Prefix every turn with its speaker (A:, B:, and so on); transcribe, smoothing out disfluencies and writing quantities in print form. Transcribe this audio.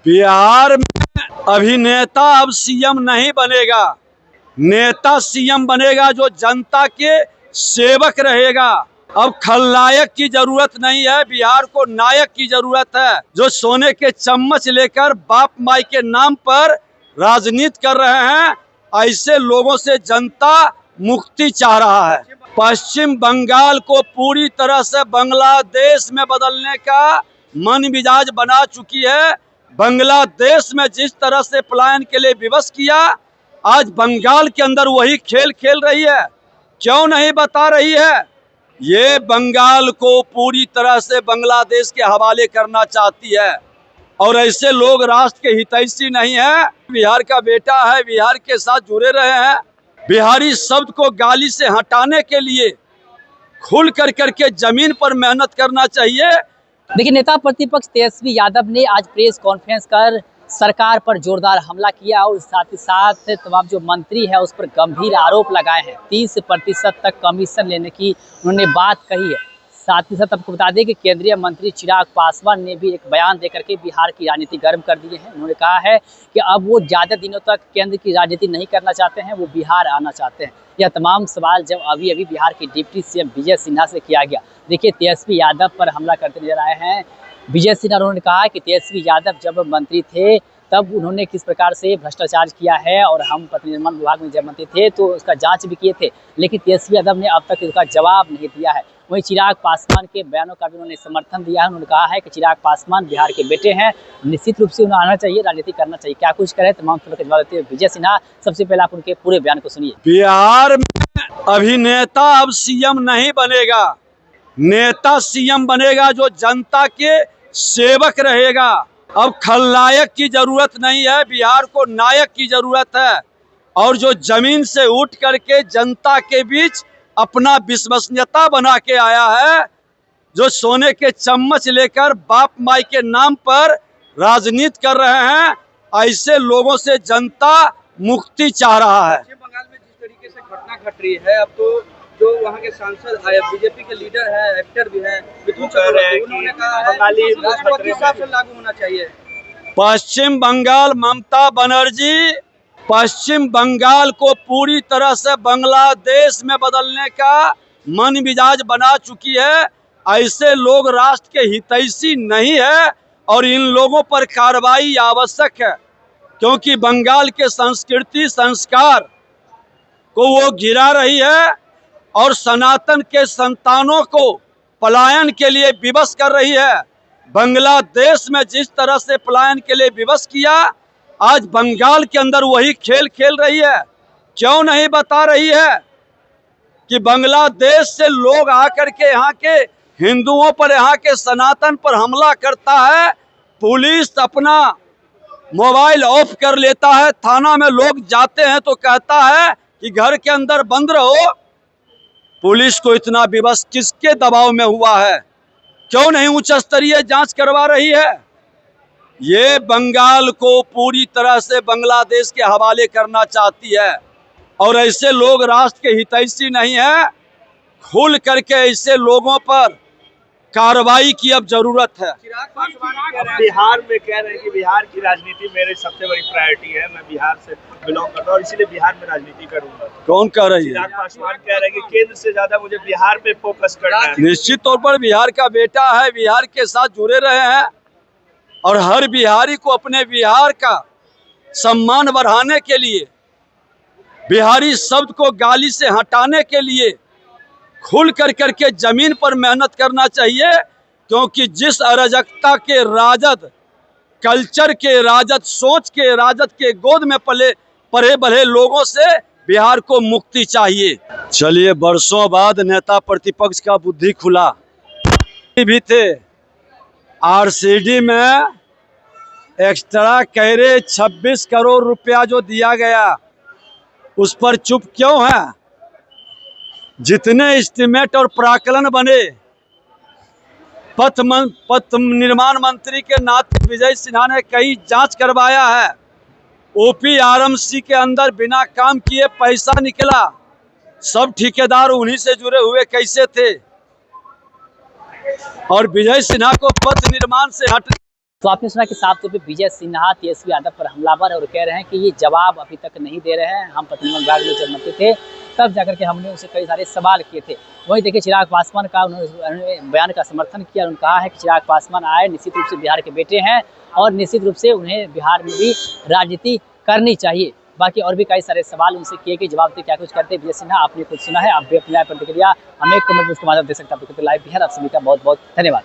A: बिहार में अभिनेता अब सीएम नहीं बनेगा, नेता सीएम बनेगा जो जनता के सेवक रहेगा। अब खलनायक की जरूरत नहीं है, बिहार को नायक की जरूरत है, जो सोने के चम्मच लेकर बाप माई के नाम पर राजनीति कर रहे हैं। ऐसे लोगों से जनता मुक्ति चाह रहा है। पश्चिम बंगाल को पूरी तरह से बांग्लादेश में बदलने का मन मिजाज बना चुकी है। बांग्लादेश में जिस तरह से पलायन के लिए विवश किया, आज बंगाल के अंदर वही खेल खेल रही है। क्यों नहीं बता रही है? ये बंगाल को पूरी तरह से बांग्लादेश के हवाले करना चाहती है और ऐसे लोग राष्ट्र के हितैषी नहीं है। बिहार का बेटा है, बिहार के साथ जुड़े रहे हैं। बिहारी शब्द को गाली से हटाने के लिए खुल करके जमीन पर मेहनत करना चाहिए।
B: देखिए, नेता प्रतिपक्ष तेजस्वी यादव ने आज प्रेस कॉन्फ्रेंस कर सरकार पर जोरदार हमला किया और साथ ही साथ तमाम जो मंत्री है उस पर गंभीर आरोप लगाए हैं। 30% तक कमीशन लेने की उन्होंने बात कही है। साथ ही साथ आपको बता दें कि केंद्रीय मंत्री चिराग पासवान ने भी एक बयान देकर के बिहार की राजनीति गर्म कर दी है। उन्होंने कहा है कि अब वो ज़्यादा दिनों तक केंद्र की राजनीति नहीं करना चाहते हैं, वो बिहार आना चाहते हैं। यह तमाम सवाल जब अभी बिहार के डिप्टी सीएम विजय सिन्हा से किया गया। देखिए, तेजस्वी यादव पर हमला करते नजर आए हैं विजय सिन्हा। उन्होंने कहा कि तेजस्वी यादव जब मंत्री थे तब उन्होंने किस प्रकार से भ्रष्टाचार किया है और हम पथ निर्माण विभाग में जब मंत्री थे तो उसका जांच भी किए थे, लेकिन तेजस्वी यादव ने अब तक इसका जवाब नहीं दिया है। वहीं चिराग पासवान के बयानों का भी उन्होंने समर्थन दिया है। उन्होंने कहा है कि चिराग पासवान बिहार के बेटे हैं, निश्चित रूप से उन्हें आना चाहिए, राजनीति करना चाहिए। क्या कुछ करे तमाम सवालों के जवाब देते हुए विजय सिन्हा। सबसे पहले आप उनके पूरे बयान को सुनिए।
A: बिहार में अभिनेता अब सीएम नहीं बनेगा, नेता सीएम बनेगा जो जनता के सेवक रहेगा। अब खलनायक की जरूरत नहीं है, बिहार को नायक की जरूरत है और जो जमीन से उठ करके जनता के बीच अपना विश्वसनीयता बना के आया है, जो सोने के चम्मच लेकर बाप माई के नाम पर राजनीति कर रहे हैं, ऐसे लोगों से जनता मुक्ति चाह रहा है।
C: पश्चिम बंगाल में जिस तरीके से घटना घट रही है, अब तो जो वहाँ के सांसद बीजेपी के लीडर है, एक्टर भी है, मिथुन चक्रवर्ती, उन्होंने कहा है राष्ट्रपति शासन लागू होना चाहिए।
A: पश्चिम बंगाल ममता बनर्जी पश्चिम बंगाल को पूरी तरह से बांग्लादेश में बदलने का मन मिजाज बना चुकी है। ऐसे लोग राष्ट्र के हितैषी नहीं है और इन लोगों पर कार्रवाई आवश्यक है, क्योंकि बंगाल के संस्कृति संस्कार को वो गिरा रही है और सनातन के संतानों को पलायन के लिए विवश कर रही है। बांग्लादेश में जिस तरह से पलायन के लिए विवश किया, आज बंगाल के अंदर वही खेल खेल रही है। क्यों नहीं बता रही है कि बांग्लादेश से लोग आकर के यहाँ के हिंदुओं पर, यहाँ के सनातन पर हमला करता है, पुलिस अपना मोबाइल ऑफ कर लेता है, थाना में लोग जाते हैं तो कहता है कि घर के अंदर बंद रहो। पुलिस को इतना विवश किसके दबाव में हुआ है? क्यों नहीं उच्च स्तरीय जांच करवा रही है? ये बंगाल को पूरी तरह से बांग्लादेश के हवाले करना चाहती है और ऐसे लोग राष्ट्र के हितैषी नहीं है। खुल करके ऐसे लोगों पर कार्रवाई की अब जरूरत है।
D: बिहार में कह रहे हैं कि बिहार की राजनीति मेरी सबसे बड़ी प्रायोरिटी है, मैं बिहार से बिलोंग करता हूँ और इसीलिए बिहार में राजनीति करूंगा।
A: कौन कह रही है?
D: चिराग पासवान कह रहे हैं कि केंद्र से ज्यादा मुझे बिहार पे फोकस करना है।
A: निश्चित तौर पर बिहार का बेटा है, बिहार के साथ जुड़े रहे हैं और हर बिहारी को अपने बिहार का सम्मान बढ़ाने के लिए, बिहारी शब्द को गाली से हटाने के लिए खुल करके जमीन पर मेहनत करना चाहिए, क्योंकि जिस अराजकता के राजद, कल्चर के राजद, सोच के राजद के गोद में पले बढ़े लोगों से बिहार को मुक्ति चाहिए। चलिए, वर्षों बाद नेता प्रतिपक्ष का बुद्धि खुला। भी थे आरसीडी में एक्स्ट्रा कैरे 26 करोड़ रुपया जो दिया गया, उस पर चुप क्यों है? जितने एस्टीमेट और प्राकलन बने, पथ निर्माण मंत्री के नाते विजय सिन्हा ने कई जांच करवाया है। ओपीआरएमसी के अंदर बिना काम किए पैसा निकला, सब ठेकेदार उन्हीं से जुड़े हुए कैसे थे? और विजय सिन्हा को पथ निर्माण से हटने
B: तो आपने सुना कि साफ तौर पे विजय सिन्हा तेजस्वी यादव पर हमलावर है और कह रहे हैं कि ये जवाब अभी तक नहीं दे रहे हैं। हम प्रतिनिधि विभाग में जब मंत्री थे तब जाकर के हमने उनसे कई सारे सवाल किए थे। वहीं देखिए चिराग पासवान का उन्होंने बयान का समर्थन किया। उन्होंने कहा है कि चिराग पासवान आए निश्चित रूप से बिहार के बेटे हैं और निश्चित रूप से उन्हें बिहार में भी राजनीति करनी चाहिए। बाकी और भी कई सारे सवाल उनसे किए कि जवाब दे क्या कुछ करते विजय सिन्हा, आपने कुछ सुना है। आप भी अपनी प्रतिक्रिया हमें कमेंट बॉक्स के माध्यम दे सकते हैं। लाइव बिहार आप सभी का बहुत बहुत धन्यवाद।